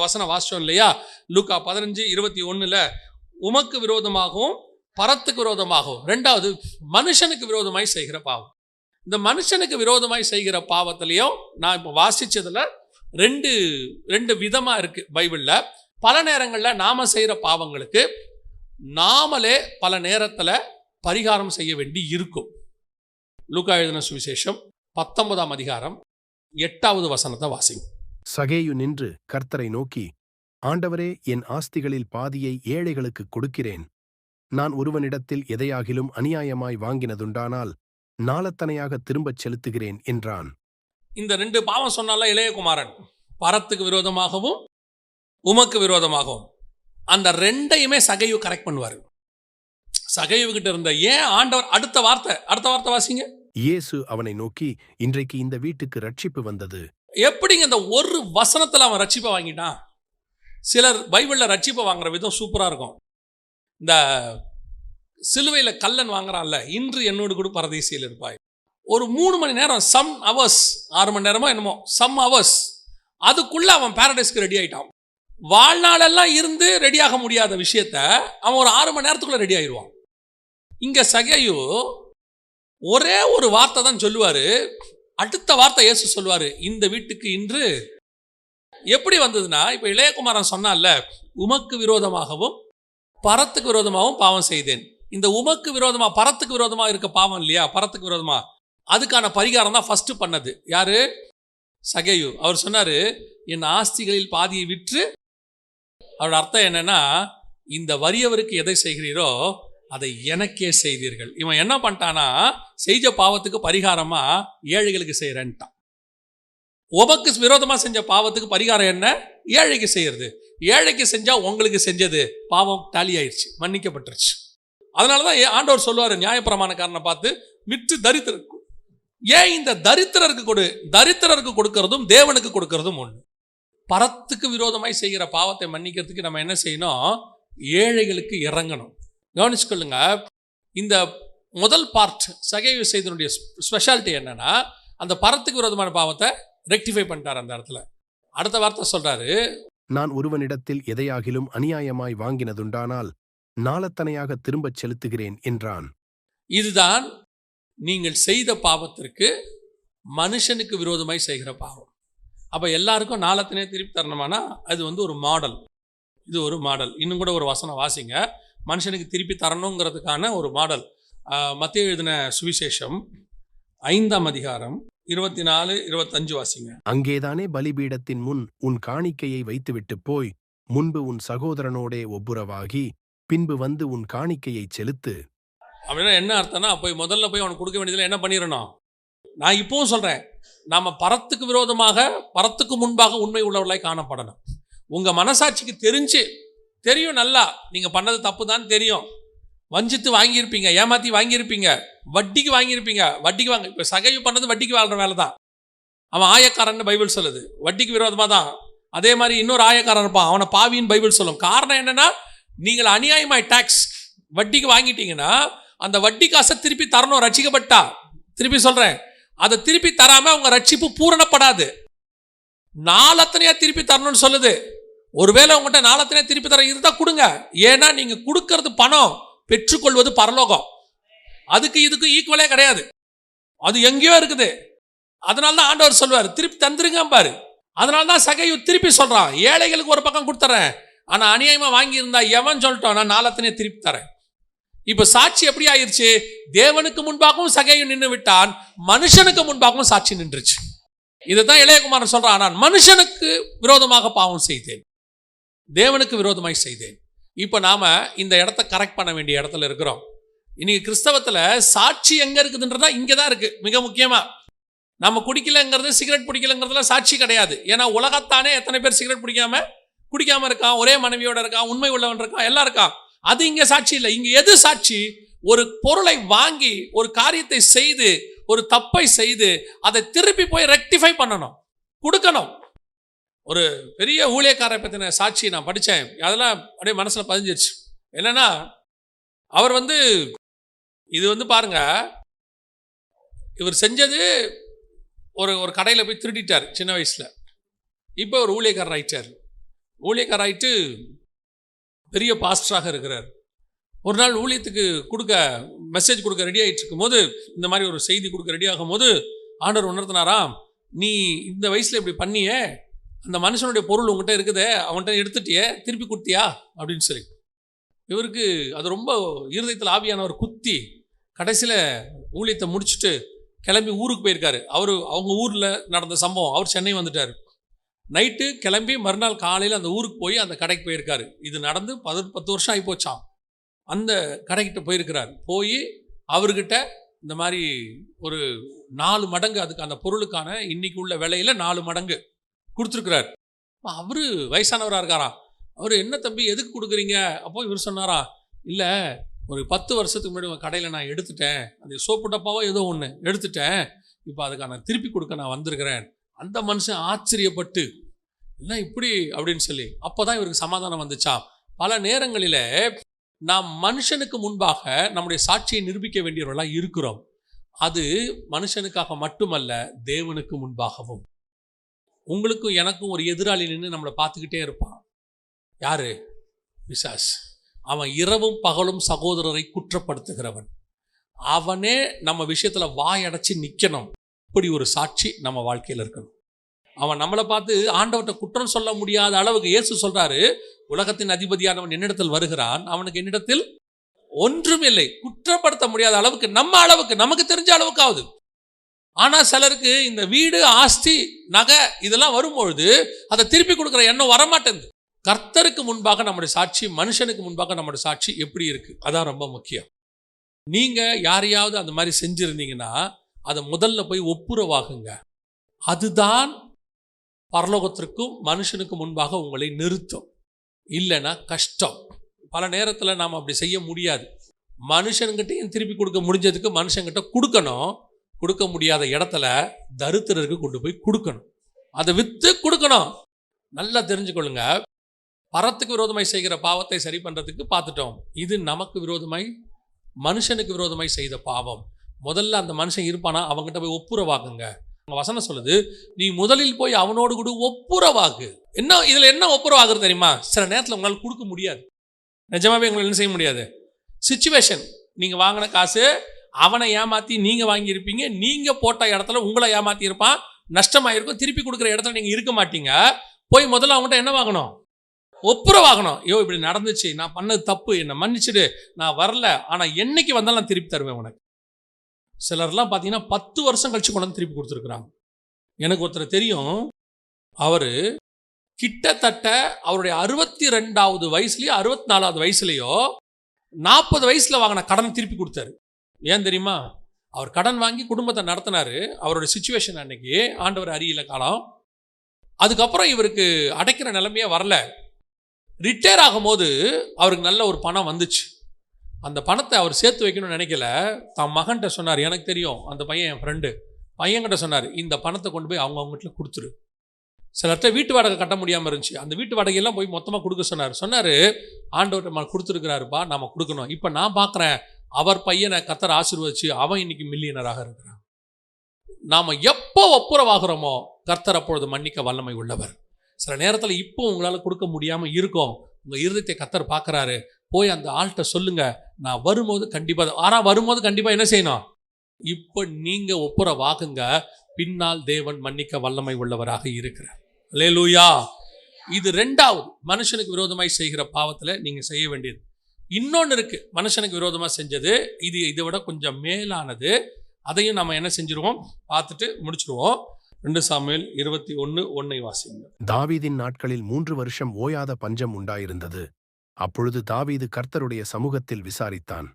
வசனம் வாசிச்சோம் இல்லையா? லூக்கா 15:21 உமக்கு விரோதமாகவும் பரத்துக்கு விரோதமாகவும், ரெண்டாவது மனுஷனுக்கு விரோதமாய் செய்கிற பாவம். இந்த மனுஷனுக்கு விரோதமாய் செய்கிற பாவத்திலையும் நான் இப்போ வாசிச்சதுல ரெண்டு விதமா இருக்கு பைபிள்ல. பல நேரங்களில் நாம செய்கிற பாவங்களுக்கு நாமளே பல நேரத்தில் பரிகாரம் செய்ய வேண்டி இருக்கும். லூக்கா எழுதின சுவிசேஷம் 19ஆம் அதிகாரம் 8வது வசனத்தை வாசிங்க. சகேயு நின்று கர்த்தரை நோக்கி, ஆண்டவரே, என் ஆஸ்திகளில் பாதியை ஏழைகளுக்கு கொடுக்கிறேன். நான் ஒருவனிடத்தில் எதையாகிலும் அநியாயமாய் வாங்கினதுண்டானால் நாளத்தனையாக திரும்பச் செலுத்துகிறேன் என்றான். இந்த 2 பாவம் சொன்னால இளையகுமாரன், பரத்துக்கு விரோதமாகவும் உமக்கு விரோதமாகவும், அந்த 2ஐயுமே சகையு கரெக்ட் பண்ணுவார். சகையு கிட்ட இருந்த ஏன் ஆண்டவர் அடுத்த வார்த்தை வாசிங்க. இயேசு அவனை நோக்கி, இன்றைக்கு இந்த வீட்டுக்கு ரட்சிப்பு வந்தது. எப்படிங்க இந்த ஒரு வசனத்துல அவன் ரட்சிப்பை வாங்கிட்டான்? சிலர் பைபிள்ல ரட்சிப்பை வாங்குற விதம் சூப்பரா இருக்கும். இந்த சிலுவையில கல்லன் வாங்குறான்ல, இன்று என்னோடு கூட பரதேசியில் இருப்பாய், ஒரு 3 மணி நேரம், சம் அவர்ஸ், 6 மணி நேரமோ என்னமோ, சம் அவர்ஸ், அதுக்குள்ள அவன் பாரடைஸ்க்கு ரெடி ஆயிட்டான். வாழ்நாளெல்லாம் இருந்து ரெடியாக முடியாத விஷயத்த அவன் ஒரு 6 மணி நேரத்துக்குள்ள ரெடி ஆயிடுவான். இங்க சகையு ஒரே ஒரு வார்த்தை தான் சொல்லுவாரு. அடுத்த வார்த்தை இயேசு சொல்லுவாரு, இந்த வீட்டுக்கு இன்று. எப்படி வந்ததுன்னா, இப்ப இளையகுமாரன் சொன்னான்ல, உமக்கு விரோதமாகவும் பரத்துக்கு விரோதமாகவும் பாவம் செய்தேன். இந்த உமக்கு விரோதமா பரத்துக்கு விரோதமா இருக்க பாவம் இல்லையா, பரத்துக்கு விரோதமா, அதுக்கான பரிகாரம் தான் ஃபர்ஸ்ட் பண்ணது யாரு? சகையு. அவர் சொன்னாரு, என் ஆஸ்திகளில் பாதியை விற்று. அவரோட அர்த்தம் என்னன்னா, இந்த வறியவருக்கு எதை செய்கிறீரோ அதை எனக்கே செய்தீர்கள். இவன் என்ன பண்ணிட்டானா, செஞ்ச பாவத்துக்கு பரிகாரமா ஏழைகளுக்கு செய்யறேன்ட்டான். உமக்கு விரோதமா செஞ்ச பாவத்துக்கு பரிகாரம் என்ன? ஏழைக்கு செய்யறது. ஏழைக்கு செஞ்சா உங்களுக்கு செஞ்சது பாவம் டாலி ஆயிடுச்சு, மன்னிக்கப்பட்டுருச்சு. அதனாலதான் ஆண்டவர் சொல்லுவாரு நியாயப்பிரமாணக்காரனை பார்த்து, விற்று தரித்திரருக்கு. ஏன் இந்த தரித்திரருக்கு கொடுக்கறதும் தேவனுக்கு கொடுக்கறதும் ஒண்ணு. பரத்துக்கு விரோதமாய் செய்கிற பாவத்தை மன்னிக்கிறதுக்கு நம்ம என்ன செய்யணும்? ஏழைகளுக்கு இறங்கணும். கவனிச்சுக்கொள்ளுங்க, இந்த முதல் பார்ட் சகையு செய்தனுடைய ஸ்பெஷாலிட்டி என்னன்னா, அந்த பரத்துக்கு விரோதமான பாவத்தை ரெக்டிஃபை பண்ணிட்டார் அந்த இடத்துல. அடுத்த வார்த்தை சொல்றாரு, நான் ஒருவனிடத்தில் எதையாகிலும் அநியாயமாய் வாங்கினதுண்டானால் நாளத்தனையாக திரும்பச் செலுத்துகிறேன் என்றான். இதுதான் நீங்கள் செய்த பாவத்திற்கு மனுஷனுக்கு விரோதமாய் செய்கிற பாவம். அப்ப எல்லாருக்கும் நாளத்தனையே திருப்பி தரணுமானா அது ஒரு மாடல். இது ஒரு மாடல். இன்னும் கூட ஒரு வசனம் வாசிங்க, மனுஷனுக்கு திருப்பி தரணுங்கிறதுக்கான ஒரு மாடல். மத்தேயு எழுதின சுவிசேஷம் 5ஆம் அதிகாரம் 24-25 வாசிங்க. அங்கேதானே பலிபீடத்தின் முன் உன் காணிக்கையை வைத்துவிட்டு போய் முன்பு உன் சகோதரனோடே ஒப்புரவாகி பின்பு வந்து உன் காணிக்கையை செலுத்து. அப்படின்னா என்ன அர்த்தம்னா, முதல்ல போய் அவனுக்கு கொடுக்க வேண்டியதில் என்ன பண்ணிடணும்? நான் இப்பவும் சொல்றேன், நாம பரத்துக்கு விரோதமாக, பரத்துக்கு முன்பாக உண்மை உள்ளவர்களாய் காணப்படணும். உங்க மனசாட்சிக்கு தெரியும், நல்லா நீங்க பண்ணது தப்பு தான் தெரியும். வஞ்சித்து வாங்கியிருப்பீங்க, ஏமாத்தி வாங்கியிருப்பீங்க, வட்டிக்கு வாங்கியிருப்பீங்க. இப்ப சகையு பண்ணது வட்டிக்கு வாழ்ற வேலை தான். அவன் ஆயக்காரன் பைபிள் சொல்லுது, வட்டிக்கு விரோதமா தான். அதே மாதிரி இன்னொரு ஆயக்காரன் இருப்பான், அவனை பாவின்னு பைபிள் சொல்லும். காரணம் என்னன்னா, நீங்கள் அநியாயமாய் டாக்ஸ் வட்டிக்கு வாங்கிட்டீங்கன்னா அந்த வட்டி காசை திருப்பி தரணும். ரட்சிக்கப்பட்டா, திருப்பி சொல்றேன், அதை திருப்பி தராம உங்க ரட்சிப்பு பூரணப்படாது. நாளத்தனையா திருப்பி தரணும்னு சொல்லுது. ஒருவேளை உங்கள்கிட்ட நாளத்தனையா திருப்பி தர இருந்தா கொடுங்க. ஏன்னா நீங்க கொடுக்கறது பணம், பெற்றுக்கொள்வது பரலோகம். அதுக்கு இதுக்கு ஈக்குவலே கிடையாது, அது எங்கேயோ இருக்குது. அதனால்தான் ஆண்டவர் சொல்வார், திருப்பி தந்துருங்க பாரு. அதனால்தான் சகையு திருப்பி சொல்றான், ஏழைகளுக்கு ஒரு பக்கம் கொடுத்துறேன், ஆனா அநியாயமா வாங்கி இருந்தா எவன் சொல்லிட்டோம், நான் நாளத்தனையே திருப்பி தரேன். இப்ப சாட்சி எப்படி ஆயிருச்சு? தேவனுக்கு முன்பாகவும் சகையு நின்று விட்டான், மனுஷனுக்கு முன்பாகவும் சாட்சி நின்றுச்சு. இதைத்தான் இளையகுமாரன் சொல்றான், நான் மனுஷனுக்கு விரோதமாக பாவம் செய்தேன், தேவனுக்கு விரோதமாய் செய்தேன். இப்ப நாம இந்த இடத்த கரெக்ட் பண்ண வேண்டிய இடத்துல இருக்கிறோம். இன்னைக்கு கிறிஸ்தவத்துல சாட்சி எங்க இருக்குதுன்றதா இங்கதான் இருக்கு. மிக முக்கியமா, நம்ம குடிக்கலங்கிறது, சிகரெட் பிடிக்கலங்கிறதுல சாட்சி கிடையாது. ஏன்னா உலகத்தானே எத்தனை பேர் சிகரெட் குடிக்காம இருக்கான், ஒரே மனைவியோட இருக்கான், உண்மை உள்ளவன் இருக்கான், எல்லாம் இருக்கான். அது இங்க சாட்சி இல்லை. இங்க எது சாட்சி? ஒரு பொருளை வாங்கி, ஒரு காரியத்தை செய்து, ஒரு தப்பை செய்து அதை திருப்பி போய் ரெக்டிஃபை பண்ணணும், கொடுக்கணும். ஒரு பெரிய ஊழியக்காரை பற்றின சாட்சி நான் படித்தேன், அதெல்லாம் அப்படியே மனசில் பதிஞ்சிருச்சு. என்னன்னா, அவர் இது பாருங்க, இவர் செஞ்சது ஒரு கடையில் போய் திருடிட்டார் சின்ன வயசில். இப்போ ஒரு ஊழியக்காரர் ஆயிட்டார். ஊழியக்காராயிட்டு பெரிய பாஸ்டராக இருக்கிறார். ஒரு நாள் ஊழியத்துக்கு மெசேஜ் கொடுக்க ரெடி ஆகிட்டு இருக்கும்போது, இந்த மாதிரி ஒரு செய்தி கொடுக்க ரெடி ஆகும் போது ஆண்டவர் உணர்த்தினாராம், நீ இந்த வயசில் இப்படி பண்ணியே, அந்த மனுஷனுடைய பொருள் உங்கள்கிட்ட இருக்குதே, அவன்கிட்ட எடுத்துட்டியே, திருப்பி கொடுத்தியா அப்படின்னு சொல்லி. இவருக்கு அது ரொம்ப இருதயத்தில் ஆவியானவர் குத்தி கடைசியில் ஊழியத்தை முடிச்சுட்டு கிளம்பி ஊருக்கு போயிருக்காரு. அவங்க ஊரில் நடந்த சம்பவம், அவர் சென்னை வந்துட்டார். நைட்டு கிளம்பி மறுநாள் காலையில் அந்த ஊருக்கு போய் அந்த கடைக்கு போயிருக்காரு. இது நடந்து 10 வருஷம் ஆகி போச்சான். அந்த கடைக்கிட்ட போயிருக்கிறார். போய் அவர்கிட்ட இந்த மாதிரி ஒரு 4 மடங்கு அதுக்கு அந்த பொருளுக்கான இன்னைக்கு உள்ள விலையில 4 மடங்கு கொடுத்துருக்கிறார். அவரு வயசானவராக இருக்காராம். அவர் என்ன தம்பி எதுக்கு கொடுக்குறீங்க? அப்போ இவர் சொன்னாரா, இல்லை ஒரு 10 வருஷத்துக்கு முன்னாடி உங்கள் கடையில் நான் எடுத்துட்டேன், அது சோப்பு டப்பாவோ ஏதோ ஒன்று எடுத்துட்டேன், இப்போ அதுக்கான திருப்பி கொடுக்க நான் வந்திருக்கிறேன். அந்த மனுஷன் ஆச்சரியப்பட்டு என்ன இப்படி அப்படின்னு சொல்லி அப்போ தான் இவருக்கு சமாதானம் வந்துச்சா. பல நேரங்களில் நாம் மனுஷனுக்கு முன்பாக நம்முடைய சாட்சியை நிரூபிக்க வேண்டியவர்களாக இருக்கிறோம். அது மனுஷனுக்காக மட்டுமல்ல, தேவனுக்கு முன்பாகவும். உங்களுக்கும் எனக்கும் ஒரு எதிராளி நின்று நம்மளை பார்த்துக்கிட்டே இருப்பான். யாரு? பிசாசு. அவன் இரவும் பகலும் சகோதரரை குற்றப்படுத்துகிறவன். அவனே நம்ம விஷயத்துல வாயடைச்சு நிற்கணும். இப்படி ஒரு சாட்சி நம்ம வாழ்க்கையில் இருக்கணும். அவன் நம்மளை பார்த்து ஆண்டவர்கிட்ட குற்றம் சொல்ல முடியாத அளவுக்கு, இயேசு சொல்றாரு, உலகத்தின் அதிபதியானவன் என்னிடத்தில் வருகிறான், அவனுக்கு என்னிடத்தில் ஒன்றும் இல்லை. குற்றப்படுத்த முடியாத அளவுக்கு, நமக்கு தெரிஞ்ச அளவுக்காவது. ஆனா சிலருக்கு இந்த வீடு, ஆஸ்தி, நகை இதெல்லாம் வரும்பொழுது அதை திருப்பி கொடுக்குற எண்ணம் வரமாட்டேங்குது. கர்த்தருக்கு முன்பாக நம்முடைய சாட்சி, மனுஷனுக்கு முன்பாக நம்முடைய சாட்சி எப்படி இருக்கு, அதான் ரொம்ப முக்கியம். நீங்க யாரையாவது அந்த மாதிரி செஞ்சிருந்தீங்கன்னா அதை முதல்ல போய் ஒப்புரவாகுங்க. அதுதான் பரலோகத்திற்கும் மனுஷனுக்கு முன்பாக உங்களை நிறுத்தும். இல்லைன்னா கஷ்டம். பல நேரத்தில் நாம் அப்படி செய்ய முடியாது. மனுஷன்கிட்டையும் திருப்பி கொடுக்க முடிஞ்சதுக்கு மனுஷன்கிட்ட கொடுக்கணும். கொடுக்க முடியாத இடத்துல தரித்திரருக்கு கொண்டு போய் கொடுக்கணும். அதை விற்று கொடுக்கணும். நல்லா தெரிஞ்சுக்கொள்ளுங்க, பரத்துக்கு விரோதமாய் செய்கிற பாவத்தை சரி பண்ணுறதுக்கு பார்த்துட்டோம். இது நமக்கு விரோதமாய், மனுஷனுக்கு விரோதமாய் செய்த பாவம். முதல்ல அந்த மனுஷன் இருப்பானா, அவங்ககிட்ட போய் ஒப்புரவாக்குங்க. வசனம் சொல்லுது, நீ முதலில் போய் அவனோடு கூட ஒப்புரவாகு. என்ன இதில் என்ன ஒப்புரவாகுறது தெரியுமா? சில நேரத்தில் உங்களால் கொடுக்க முடியாது. நிஜமாவே உங்களால் என்ன செய்ய முடியாது. சிச்சுவேஷன், நீங்கள் வாங்கின காசு அவனை ஏமாற்றி நீங்கள் வாங்கியிருப்பீங்க. நீங்கள் போட்ட இடத்துல உங்களை ஏமாற்றி இருப்பான், நஷ்டமாயிருக்கும். திருப்பி கொடுக்குற இடத்துல நீங்கள் இருக்க மாட்டீங்க. போய் முதல்ல அவங்ககிட்ட என்ன வாங்கணும்? ஒப்புரவாகணும். ஐயோ இப்படி நடந்துச்சு, நான் பண்ணது தப்பு, என்னை மன்னிச்சிடு, நான் வரல, ஆனால் என்னைக்கு வந்தாலும் நான் திருப்பி தருவேன் உனக்கு. சிலர்லாம் பார்த்தீங்கன்னா 10 வருஷம் கழிச்சு கொண்டு வந்து திருப்பி கொடுத்துருக்குறாங்க. எனக்கு ஒருத்தர் தெரியும், அவர் கிட்டத்தட்ட அவருடைய 62வது வயசுலையோ 64வது வயசுலையோ 40 வயசில் வாங்கின கடனை திருப்பி கொடுத்தாரு. ஏன் தெரியுமா? அவர் கடன் வாங்கி குடும்பத்தை நடத்தினாரு. அவருடைய சிச்சுவேஷன் அன்னைக்கு ஆண்டவர் அறியல காலம். அதுக்கப்புறம் இவருக்கு அடைக்கிற நிலைமையே வரல. ரிட்டையர் ஆகும்போது அவருக்கு நல்ல ஒரு பணம் வந்துச்சு. அந்த பணத்தை அவர் சேர்த்து வைக்கணும்னு நினைக்கல. தன் மகன்கிட்ட சொன்னார், எனக்கு தெரியும் அந்த பையன் என் ஃப்ரெண்டு, பையன்கிட்ட சொன்னார், இந்த பணத்தை கொண்டு போய் அவங்ககிட்ட கொடுத்துரு. சிலர்கிட்ட வீட்டு வாடகை கட்ட முடியாமல் இருந்துச்சு. அந்த வீட்டு வாடகையெல்லாம் போய் மொத்தமாக கொடுக்க சொன்னார். ஆண்டவர்கிட்ட கொடுத்துருக்கிறாருப்பா, நாம் கொடுக்கணும். இப்போ நான் பார்க்குறேன், அவர் பையனை கர்த்தர் ஆசீர்வதிச்சு அவன் இன்னைக்கு மில்லியனராக இருக்கிறான். நாம் எப்போ ஒப்புரவாகிறோமோ கர்த்தர் அப்பொழுது மன்னிக்க வல்லமை உள்ளவர். சில நேரத்தில் இப்போ உங்களால் கொடுக்க முடியாமல் இருக்கும். உங்கள் இருதயத்தை கர்த்தர் பார்க்குறாரு. போய் அந்த ஆள்கிட்ட சொல்லுங்க, நான் வரும்போது கண்டிப்பாக என்ன செய்யணும்? இப்போ நீங்கள் ஒப்புரவாகுங்க. பின்னால் தேவன் மன்னிக்க வல்லமை உள்ளவராக இருக்கிறார். அல்லேலூயா. இது 2வது மனுஷனுக்கு விரோதமாய் செய்கிற பாவத்தில் நீங்கள் செய்ய வேண்டியது. இன்னொன்று இருக்குது, மனுஷனுக்கு விரோதமாக செஞ்சது. இதை விட கொஞ்சம் மேலானது. அதையும் நம்ம என்ன செஞ்சிருவோம், பார்த்துட்டு முடிச்சிருவோம். 2 சாமுவேல் 21:1 வாசிங்க. தாவீதின் நாட்களில் 3 வருஷம் ஓயாத பஞ்சம் உண்டாயிருந்தது. அப்பொழுது தாவீது கர்த்தருடைய சமூகத்தில் விசாரித்தான்.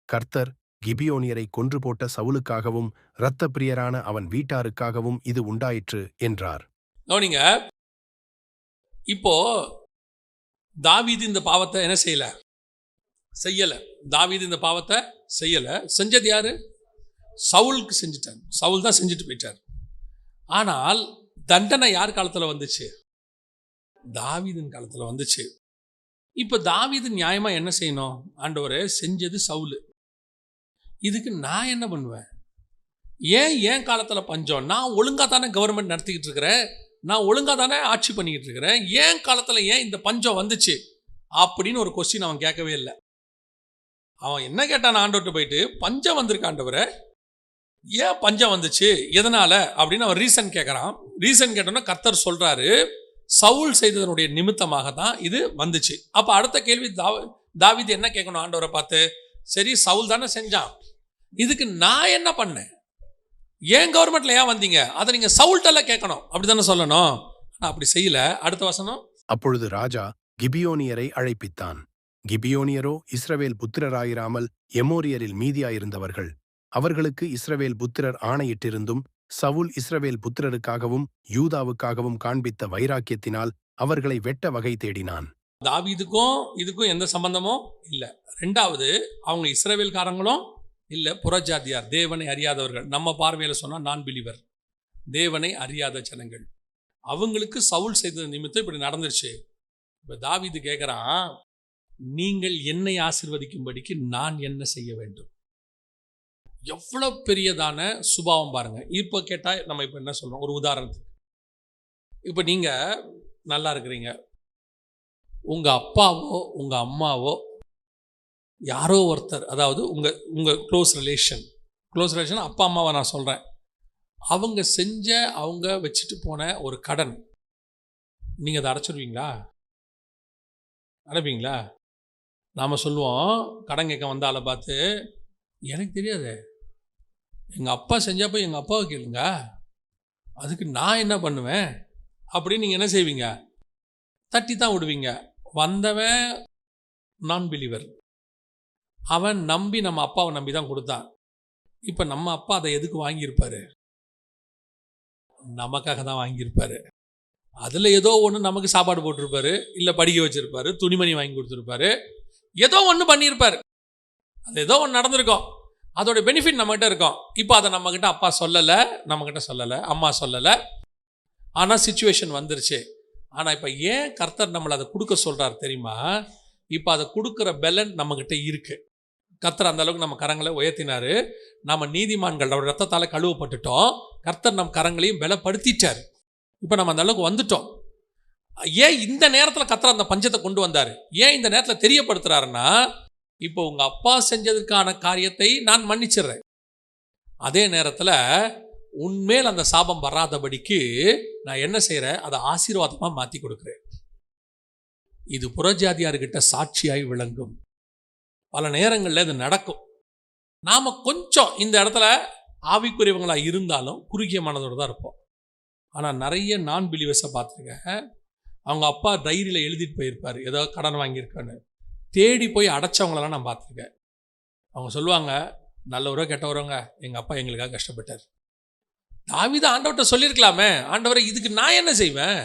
கர்த்தர் கிபியோனியரை கொன்று போட்ட சவுலுக்காகவும் இரத்த பிரியரான அவன் வீட்டாருக்காகவும் இது உண்டாயிற்று என்றார். கவனிங்க, இப்போ தாவீது இந்த பாவத்தை என்ன செய்யல. தாவீது இந்த பாவத்தை செய்யல. செஞ்சது யாரு? சவுலுக்கு செஞ்சுட்டார். சவுல் தான் செஞ்சுட்டு போயிட்டார். ஆனால் தண்டனை யார் காலத்தில் வந்துச்சு? தாவீதின் காலத்தில் வந்துச்சு. இப்போ தாவீது நியாயமா என்ன செய்யணும்? ஆண்டவரே, செஞ்சது சவுலு, இதுக்கு நான் என்ன பண்ணுவேன்? ஏன் காலத்தில் பஞ்சம்? நான் ஒழுங்காக தானே கவர்மெண்ட் நடத்திக்கிட்டு இருக்கிறேன், நான் ஒழுங்காக தானே ஆட்சி பண்ணிக்கிட்டு இருக்கிறேன், ஏன் காலத்தில் ஏன் இந்த பஞ்சம் வந்துச்சு அப்படின்னு ஒரு கொஸ்டின் அவன் கேட்கவே இல்லை. அவன் என்ன கேட்டான் ஆண்டவர்கிட்ட போயிட்டு, பஞ்சம் வந்திருக்கு ஆண்டவரே, ஏன் பஞ்சம் வந்துச்சு, எதனால அப்படின்னு அவன் ரீசன் கேட்குறான். ரீசன் கேட்டோன்னா கர்த்தர் சொல்கிறாரு, சவுல் செய்ததனுடைய நிமித்தமாக தான் இது வந்துச்சு. அப்போ அடுத்த கேள்வி தாவீது என்ன கேட்கணும் ஆண்டவரை பார்த்து, சரி சவுல் தானே செஞ்சான், இதுக்கு நான் என்ன பண்ணேன், ஏன் கவர்மெண்ட்ல ஏன் வந்தீங்க, அதை நீங்க சவுல்ட்டெல்லாம் கேட்கணும், அப்படி தானே சொல்லணும். நான் அப்படி செய்யல. அடுத்த வசனம். அப்பொழுது ராஜா கிபியோனியரை அழைப்பித்தான். கிபியோனியரோ இஸ்ரவேல் புத்திரராயிராமல் எமோரியரில் மீதியாயிருந்தவர்கள். அவர்களுக்கு இஸ்ரவேல் புத்திரர் ஆணையிட்டிருந்தும் சவுல் இஸ்ரவேல் புத்திரருக்காகவும் யூதாவுக்காகவும் காண்பித்த வைராக்கியத்தினால் அவர்களை வெட்ட வகை தேடினான். தாவீதுக்கும் இதுக்கும் எந்த சம்பந்தமும் இல்லை. ரெண்டாவது, அவங்க இஸ்ரவேல்காரங்களும் இல்லை, புறஜாதியார், தேவனை அறியாதவர்கள். நம்ம பார்வையில் சொன்னால் நான் பிலீவர், தேவனை அறியாத ஜனங்கள். அவங்களுக்கு சவுல் செய்தது நிமித்தம் இப்படி நடந்துருச்சு. இப்போ தாவீது கேட்குறான், நீங்கள் என்னை ஆசீர்வதிக்கும்படிக்கு நான் என்ன செய்ய வேண்டும்? எவ்வளோ பெரியதான சுபாவம் பாருங்க. இப்போ கேட்டால் நம்ம இப்போ என்ன சொல்கிறோம், ஒரு உதாரணத்துக்கு, இப்போ நீங்கள் நல்லா இருக்கிறீங்க, உங்கள் அப்பாவோ உங்கள் அம்மாவோ யாரோ ஒருத்தர், அதாவது உங்கள் க்ளோஸ் ரிலேஷன் அப்பா அம்மாவை நான் சொல்கிறேன், அவங்க செஞ்ச அவங்க வச்சுட்டு போன ஒரு கடன், நீங்கள் அதை அடைச்சிடுவீங்களா? அடைப்பீங்களா? நாம் சொல்லுவோம் கடன் கேட்க வந்த ஆளை பார்த்து, எனக்கு தெரியாது, எங்கள் அப்பா செஞ்சால் போய் எங்கள் அப்பாவை கேளுங்க, அதுக்கு நான் என்ன பண்ணுவேன் அப்படின்னு நீங்கள் என்ன செய்வீங்க? தட்டி தான் விடுவீங்க. வந்தவன் நான் பிலீவர், அவன் நம்பி நம்ம அப்பாவை நம்பி தான் கொடுத்தான். இப்போ நம்ம அப்பா அதை எதுக்கு வாங்கியிருப்பாரு? நமக்காக தான் வாங்கியிருப்பாரு. அதில் ஏதோ ஒன்று நமக்கு சாப்பாடு போட்டிருப்பாரு, இல்லை படிக்க வச்சுருப்பாரு, துணிமணி வாங்கி கொடுத்துருப்பாரு, ஏதோ ஒன்று பண்ணியிருப்பார், அது ஏதோ ஒன்று நடந்திருக்கும், அதோட பெனிஃபிட் நம்மகிட்ட இருக்கும். இப்போ அதை நம்மக்கிட்ட அப்பா சொல்லலை, நம்மக்கிட்ட சொல்லலை, அம்மா சொல்லலை, ஆனால் சிச்சுவேஷன் வந்துருச்சு. ஆனால் இப்போ ஏன் கர்த்தர் நம்மளை அதை கொடுக்க சொல்கிறார் தெரியுமா? இப்போ அதை கொடுக்குற பெலன் நம்மக்கிட்ட இருக்குது. கர்த்தர் அந்த அளவுக்கு நம்ம கரங்களை உயர்த்தினார். நம்ம நீதிமான்கள் அவர் ரத்தத்தால் கழுவப்பட்டுட்டோம். கர்த்தர் நம் கரங்களையும் பலப்படுத்திட்டார். இப்போ நம்ம அந்த அளவுக்கு வந்துட்டோம். ஏன் இந்த நேரத்தில் கர்த்தர் அந்த பஞ்சத்தை கொண்டு வந்தார்? ஏன் இந்த நேரத்தில் தெரியப்படுத்துறாருன்னா, இப்போ உங்கள் அப்பா செஞ்சதுக்கான காரியத்தை நான் மன்னிச்சிடுறேன், அதே நேரத்தில் உன்மேல் அந்த சாபம் வராதபடிக்கு நான் என்ன செய்கிறேன், அதை ஆசீர்வாதமாக மாற்றி கொடுக்குறேன். இது புறஜாதியார்கிட்ட சாட்சியாய் விளங்கும். பல நேரங்களில் இது நடக்கும். நாம் கொஞ்சம் இந்த இடத்துல ஆவிக்குரியவங்களாக இருந்தாலும் குறுகிய மனதோடு தான் இருப்போம். ஆனால் நிறைய நான் பிலீவர்ஸை பார்த்துருக்கேன், அவங்க அப்பா டைரியில் எழுதிட்டு போயிருப்பார் ஏதோ கடன் வாங்கியிருக்கான்னு, தேடி போய் அடைச்சவங்களெல்லாம் நான் பார்த்துருக்கேன். அவங்க சொல்லுவாங்க, நல்லவரோ கெட்டவரோங்க, எங்கள் அப்பா எங்களுக்காக கஷ்டப்பட்டார். தாவீது ஆண்டவர்கிட்ட சொல்லியிருக்கலாமே, ஆண்டவரை இதுக்கு நான் என்ன செய்வேன்?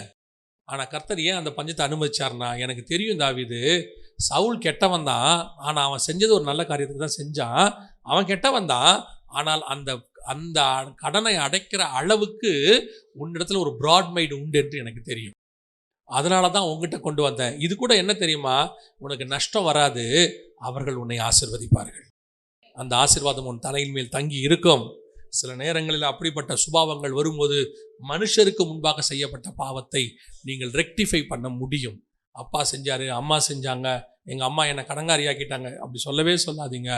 ஆனால் கர்த்தர் ஏன் அந்த பஞ்சத்தை அனுமதிச்சார்னா, எனக்கு தெரியும் தாவீது சவுல் கெட்டவன் தான், ஆனால் அவன் செஞ்சது ஒரு நல்ல காரியத்துக்கு தான் செஞ்சான். அவன் கெட்டவன் தான், ஆனால் அந்த அந்த கடனை அடைக்கிற அளவுக்கு உன்னிடத்துல ஒரு ப்ராட் மைண்ட் உண்டு என்று எனக்கு தெரியும். அதனால தான் உங்ககிட்ட கொண்டு வந்தேன். இது கூட என்ன தெரியுமா, உனக்கு நஷ்டம் வராது, அவர்கள் உன்னை ஆசீர்வதிப்பார்கள். அந்த ஆசீர்வாதம் உன் தலையின் மேல் தங்கி இருக்கும். சில நேரங்களில் அப்படிப்பட்ட சுபாவங்கள் வரும்போது மனுஷருக்கு முன்பாக செய்யப்பட்ட பாவத்தை நீங்கள் ரெக்டிஃபை பண்ண முடியும். அப்பா செஞ்சார், அம்மா செஞ்சாங்க, எங்கள் அம்மா என்னை கடங்காரியாக்கிட்டாங்க, அப்படி சொல்லவே சொல்லாதீங்க.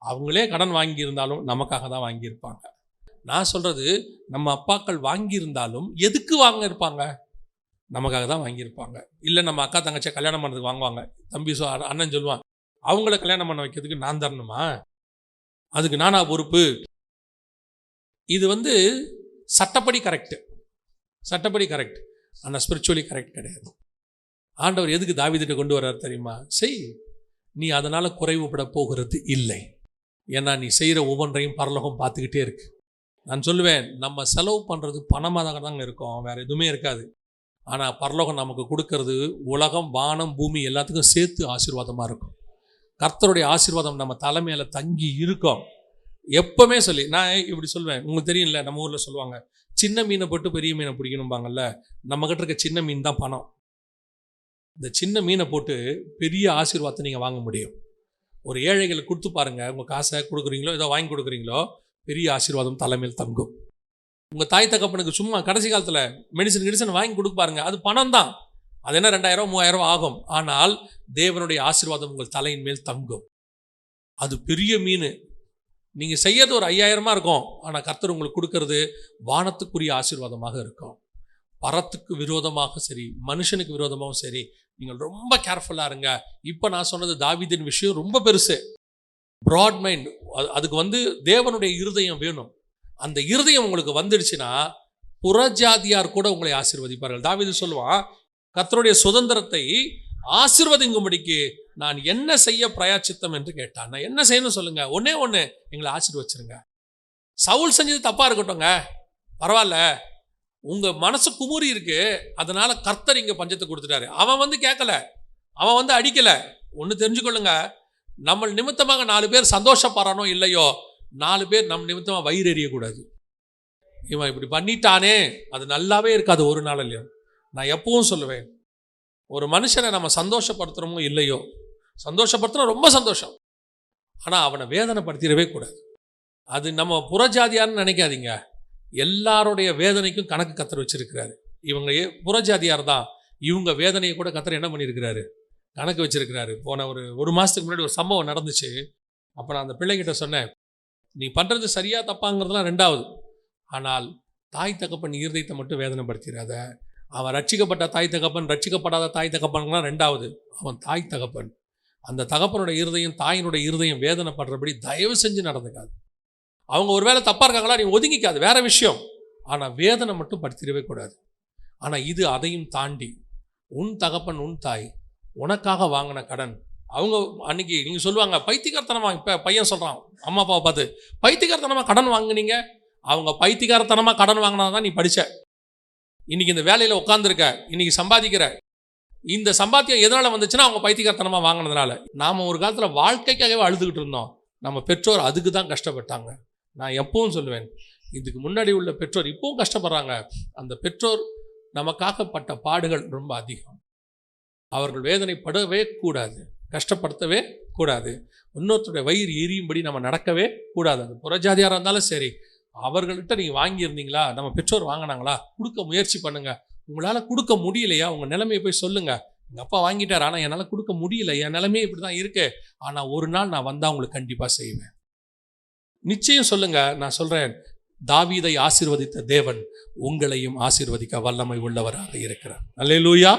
அவங்களே கடன் வாங்கியிருந்தாலும் நமக்காக தான் வாங்கியிருப்பாங்க. நான் சொல்கிறது, நம்ம அப்பாக்கள் வாங்கியிருந்தாலும் எதுக்கு வாங்கியிருப்பாங்க? நமக்காக தான் வாங்கியிருப்பாங்க. இல்லை நம்ம அக்கா தங்கச்சியை கல்யாணம் பண்ணுறதுக்கு வாங்குவாங்க. தம்பி அண்ணன் சொல்லுவான், அவங்கள கல்யாணம் பண்ண வைக்கிறதுக்கு நான் தரணுமா, அதுக்கு நானா பொறுப்பு? இது சட்டப்படி கரெக்டு, சட்டப்படி கரெக்ட், ஆனால் ஸ்பிரிச்சுவலி கரெக்ட் கிடையாது. ஆண்டவர் எதுக்கு தாவீதுகிட்ட கொண்டு வர்றார் தெரியுமா? செய், நீ அதனால் குறைவுபட போகிறது இல்லை. ஏன்னா நீ செய்கிற ஒவ்வொன்றையும் பரலோகம் பார்த்துக்கிட்டே இருக்கு. நான் சொல்லுவேன், நம்ம செலவு பண்ணுறது பணமாக தாங்க இருக்கும், வேறு எதுவுமே இருக்காது. ஆனால் பரலோகம் நமக்கு கொடுக்கறது உலகம், வானம், பூமி எல்லாத்துக்கும் சேர்த்து ஆசீர்வாதமாக இருக்கும். கர்த்தருடைய ஆசீர்வாதம் நம்ம தலைமையில் தங்கி இருக்கும். எப்பவுமே சொல்லி நான் இப்படி சொல்வேன், உங்களுக்கு தெரியும்ல, நம்ம ஊரில் சொல்லுவாங்க, சின்ன மீனை போட்டு பெரிய மீனை பிடிக்கணும்பாங்கல்ல. நம்மக்கிட்ட இருக்க சின்ன மீன் தான் பணம். இந்த சின்ன மீனை போட்டு பெரிய ஆசீர்வாதத்தை நீங்கள் வாங்க முடியும். ஒரு ஏழைகளுக்கு கொடுத்து பாருங்கள், உங்கள் காசை கொடுக்குறீங்களோ ஏதோ வாங்கி கொடுக்குறீங்களோ, பெரிய ஆசீர்வாதம் தலைமையில் தங்கும். உங்கள் தாய் தகப்பனுக்கு சும்மா கடைசி காலத்தில் மெடிசன் வாங்கி கொடுப்பாருங்க, அது பணம் தான். அது என்ன 2000 3000 ஆகும். ஆனால் தேவனுடைய ஆசீர்வாதம் உங்கள் தலையின் மேல் தங்கும். அது பெரிய மீன். நீங்கள் செய்யறது ஒரு 5000 இருக்கும், ஆனால் கர்த்தர் உங்களுக்கு கொடுக்கறது வானத்துக்குரிய ஆசீர்வாதமாக இருக்கும். பரத்துக்கு விரோதமாக சரி, மனுஷனுக்கு விரோதமாகவும் சரி, நீங்கள் ரொம்ப கேர்ஃபுல்லாக இருங்க. இப்போ நான் சொன்னது தாவீதின் விஷயம் ரொம்ப பெருசு, ப்ராட் மைண்ட். அதுக்கு தேவனுடைய இருதயம் வேணும். அந்த இருதயம் உங்களுக்கு வந்துடுச்சுன்னா புறஜாதியார் கூட உங்களை ஆசீர்வதிப்பார்கள். தாவீது சொல்லுவான், கர்த்தருடைய சுதந்திரத்தை ஆசீர்வதிக்கும்படிக்கு நான் என்ன செய்ய பிரயாச்சித்தம் என்று கேட்டான். நான் என்ன செய்யணும் சொல்லுங்க, ஒன்னே ஒன்று, எங்களை ஆசீர்வச்சிருங்க. சவுல் செஞ்சது தப்பா இருக்கட்டும்ங்க, பரவாயில்ல, உங்க மனசு குமுறி இருக்கு, அதனால கர்த்தர் இங்க பஞ்சத்தை கொடுத்துட்டாரு. அவன் கேட்கல, அவன் அடிக்கல. ஒன்று தெரிஞ்சுக்கொள்ளுங்க, நம்ம நிமித்தமாக 4 பேர் சந்தோஷப்படுறானோ இல்லையோ, 4 பேர் நம் நிமித்தமாக வயிறு எறியக்கூடாது. இவன் இப்படி பண்ணிட்டானே, அது நல்லாவே இருக்காது ஒரு நாள் இல்லையோ. நான் எப்பவும் சொல்லுவேன், ஒரு மனுஷனை நம்ம சந்தோஷப்படுத்துகிறோமோ இல்லையோ, சந்தோஷப்படுத்துனா ரொம்ப சந்தோஷம், ஆனால் அவனை வேதனைப்படுத்திடவே கூடாது. அது நம்ம புறஜாதியார்னு நினைக்காதீங்க. எல்லாருடைய வேதனைக்கும் கணக்கு கர்த்தர் வச்சிருக்கிறாரு. இவங்க புறஜாதியார் தான், இவங்க வேதனையை கூட கர்த்தர் என்ன பண்ணியிருக்கிறாரு, கணக்கு வச்சிருக்கிறாரு. போன ஒரு மாதத்துக்கு முன்னாடி ஒரு சம்பவம் நடந்துச்சு. அப்போ நான் அந்த பிள்ளைகிட்ட சொன்னேன், நீ பண்ணுறது சரியா தப்பாங்கிறதுலாம் ரெண்டாவது, ஆனால் தாய் தகப்பன் இருதயத்தை மட்டும் வேதனைப்படுத்திடாத. அவன் ரட்சிக்கப்பட்ட தாய் தகப்பன், ரட்சிக்கப்படாத தாய் தகப்பன்லாம் ரெண்டாவது, அவன் தாய் தகப்பன். அந்த தகப்பனுடைய இருதயம், தாயினுடைய இருதயம் வேதனைப்படுறபடி தயவு செஞ்சு நடந்துக்காது. அவங்க ஒரு வேளை தப்பாக இருக்காங்களா, நீ ஒதுங்கிக்காது, வேற விஷயம். ஆனால் வேதனை மட்டும் படுத்திடவே கூடாது. ஆனால் இது அதையும் தாண்டி, உன் தகப்பன் உன் தாய் உனக்காக வாங்கின கடன், அவங்க அன்னைக்கு நீங்கள் சொல்லுவாங்க பைத்தியக்காரத்தனமாக, இப்போ பையன் சொல்கிறான் அம்மா அப்பாவை பார்த்து, பைத்தியக்காரத்தனமாக கடன் வாங்கினீங்க. அவங்க பைத்தியக்காரத்தனமாக கடன் வாங்கினா தான் நீ படித்த, இன்னைக்கு இந்த வேலையில் உட்காந்துருக்க, இன்னைக்கு சம்பாதிக்கிற. இந்த சம்பாத்தியம் எதனால் வந்துச்சுன்னா அவங்க பைத்தியக்காரத்தனமாக வாங்கினதுனால. நாம் ஒரு காலத்தில் வாழ்க்கைக்காகவே அழுதுகிட்டு இருந்தோம், நம்ம பெற்றோர் அதுக்கு தான் கஷ்டப்பட்டாங்க. நான் எப்பவும் சொல்லுவேன், இதுக்கு முன்னாடி உள்ள பெற்றோர் இப்பவும் கஷ்டப்படுறாங்க. அந்த பெற்றோர் நமக்காக பட்ட பாடுகள் ரொம்ப அதிகம். அவர்கள் வேதனைப்படவே கூடாது, கஷ்டப்படுத்தவே கூடாது, இன்னொருத்தருடைய வயிறு எரியும்படி நம்ம நடக்கவே கூடாது. அது புறஜாதியாராக இருந்தாலும் சரி, அவர்கள்ட்ட நீங்கள் வாங்கியிருந்தீங்களா, நம்ம பெற்றோர் வாங்கினாங்களா, கொடுக்க முயற்சி பண்ணுங்க. உங்களால் கொடுக்க முடியலையா, உங்கள் நிலைமையை போய் சொல்லுங்கள். எங்கள் அப்பா வாங்கிட்டார், ஆனால் என்னால் கொடுக்க முடியல, என் நிலைமையே இப்படி தான் இருக்கு, ஆனால் ஒரு நாள் நான் வந்தால் உங்களுக்கு கண்டிப்பாக செய்வேன். நிச்சயம் சொல்லுங்க. நான் சொல்கிறேன், தாவீதை ஆசீர்வதித்த தேவன் உங்களையும் ஆசீர்வதிக்க வல்லமை உள்ளவராக இருக்கிறார். அல்லேலூயா.